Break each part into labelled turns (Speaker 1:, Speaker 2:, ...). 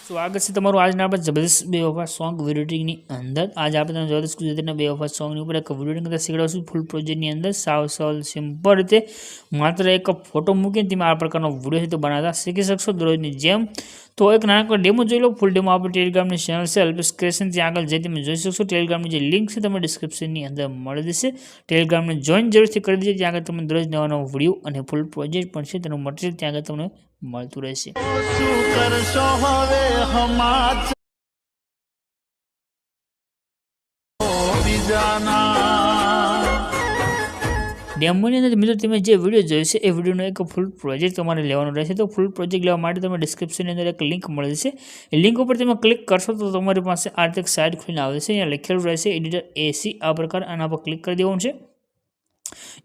Speaker 1: સ્વાગત છે તમારું આજના આપણે જબરદસ્ત બેવફા સોંગ વિડીયોની અંદર. આજે આપણે તમને જબરદસ્ત ગુજરાતીના બેવફા સોંગની ઉપર એક વિડીયો કરતા શીખડાવશું. ફૂલ પ્રોજેક્ટની અંદર સાવ સરળ સિમ્પલ રીતે માત્ર એક ફોટો મૂકીને તમે આ પ્રકારનો વિડીયો છે તો બનાવતા શીખી શકશો દરરોજની જેમ. તો એક નાનકડો ડેમો જોઈ લો. ફૂલ ડેમો આપણે ટેલિગ્રામની ચેનલ છે અલ્પેશ ક્રિએશન, ત્યાં આગળ જઈ તમે જોઈ શકશો. ટેલિગ્રામની જે લિંક છે તમને ડિસ્ક્રિપ્શનની અંદર મળી જશે. ટેલિગ્રામને જોઈન જરૂરથી કરી દેજો. ત્યાં આગળ તમને દરરોજ નવા નવા વિડીયો અને ફૂલ પ્રોજેક્ટ પણ છે તેનું મટીરિયલ ત્યાં આગળ તમને મળતું રહેશે. ડેમોની અંદર મિત્રો તમે જે વિડીયો જોયો છે એ વિડીયોનો એક ફૂલ પ્રોજેક્ટ તમારે લેવાનો રહેશે. તો ફૂલ પ્રોજેક્ટ લેવા માટે તમે ડિસ્ક્રિપ્શનની અંદર એક લિંક મળી જશે. એ લિંક ઉપર તમે ક્લિક કરશો તો તમારી પાસે આ રીતે એક સાઇટ ખોલીને આવે છે. અહીંયા લખેલું રહેશે એડિટર AC આ પ્રકાર, આના પર ક્લિક કરી દેવાનું છે.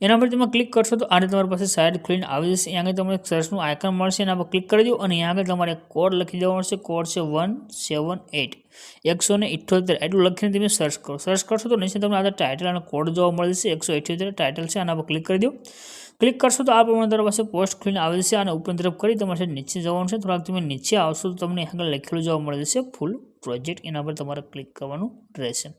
Speaker 1: એના પર તમે ક્લિક કરશો તો આ રીતે તમારી પાસે સાઇટ ખોલીને આવી જશે. અહીંયા આગળ તમને સર્ચનું આઇકન મળશે, એના પર ક્લિક કરી દો અને અહીંયા આગળ તમારે કોડ લખી દેવાનો છે. કોડ છે 178 એટલું લખીને તમે સર્ચ કરો. સર્ચ કરશો તો નીચે તમને આ ટાઇટલ અને કોડ જોવા મળે છે. 178 ટાઇટલ છે, આના પર ક્લિક કરી દો. ક્લિક કરશો તો આ પ્રમાણે તમારી પાસે પોસ્ટ ખોલીને આવી જશે અને ઉપર તરફ કરી તમારે નીચે જવાનું છે. થોડાક તમે નીચે આવશો તો તમને આગળ લખેલું જોવા મળે છે ફૂલ પ્રોજેક્ટ, એના પર તમારે ક્લિક કરવાનું રહેશે.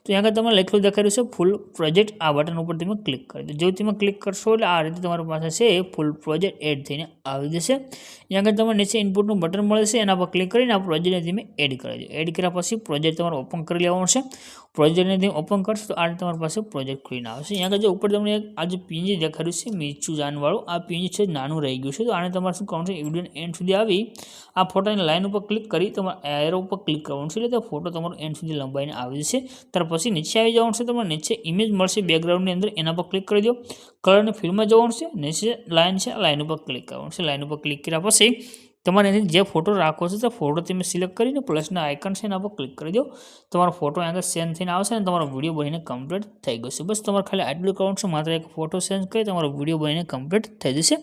Speaker 1: તો અહીંયા આગળ તમને લખેલું દેખાડ્યું છે ફૂલ પ્રોજેક્ટ, આ બટન ઉપર તમે ક્લિક કરી દો. જો તમે ક્લિક કરશો એટલે આ રીતે તમારી પાસે છે ફૂલ પ્રોજેક્ટ એડ થઈને આવી જશે. અહીંયા આગળ તમને નીચે ઇનપુટનું બટન મળે છે, એના પર ક્લિક કરીને આ પ્રોજેક્ટને તમે એડ કરી દો. એડ કર્યા પછી પ્રોજેક્ટ તમારે ઓપન કરી લેવાનું છે. પ્રોજેક્ટને તમે ઓપન કરશો તો આ રીતે તમારી પાસે પ્રોજેક્ટ ખોલીને આવશે. અહીંયા આગળ જો ઉપર તમને આ જે પીએનજી દેખાડ્યું છે મીચું જાનવાળું, આ પીએનજી છે નાનું રહી ગયું છે. તો આને તમારે શું કરવાનું છે, વિડીયોને એન્ડ સુધી આવી આ ફોટોની લાઈન ઉપર ક્લિક કરી તમારે એરો ઉપર ક્લિક કરવાનું છે. એટલે ફોટો તમારો એન્ડ સુધી લંબાઈને આવી જશે. ત્યાર પછી નીચે આવી જવાનું છે. તમને નીચે ઇમેજ મળશે બેકગ્રાઉન્ડની અંદર, એના પર ક્લિક કરી દો. કલરની ફિલ્ડમાં જવાનું છે, નીચે લાઈન છે, લાઈન ઉપર ક્લિક કરવાનું છે. લાઈન ઉપર ક્લિક કર્યા પછી તમારે જે ફોટો રાખવો છે તે ફોટો તમે સિલેક્ટ કરીને પ્લસના આઇકન છે એના પર ક્લિક કરી દો. તમારો ફોટો આગળ સેન્ડ થઈને આવશે અને તમારો વિડીયો બનીને કમ્પ્લીટ થઈ ગયો. બસ તમારે ખાલી આટલું કરવાનું છે, માત્ર એક ફોટો સેન્ડ કરી તમારો વિડીયો બનીને કમ્પ્લીટ થઈ જશે.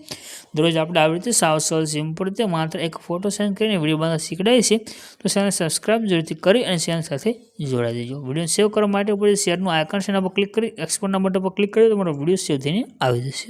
Speaker 1: દરરોજ આપણે આવી રીતે સાવ સરળ સિમ્પલ રીતે માત્ર એક ફોટો સેન્ડ કરીને વિડીયો બનાવતા શીખડાવીએ છીએ. તો ચેનલ સબસ્ક્રાઈબ જરૂરથી કરી અને ચેનલ સાથે જોડાઈ દેજો. વિડીયો સેવ કરવા માટે ઉપર શેરનું આઇકન છે એના પર ક્લિક કરી એક્સપોર્ટના બટન પર ક્લિક કરી તમારો વિડીયો સેવ થઈને આવી જશે.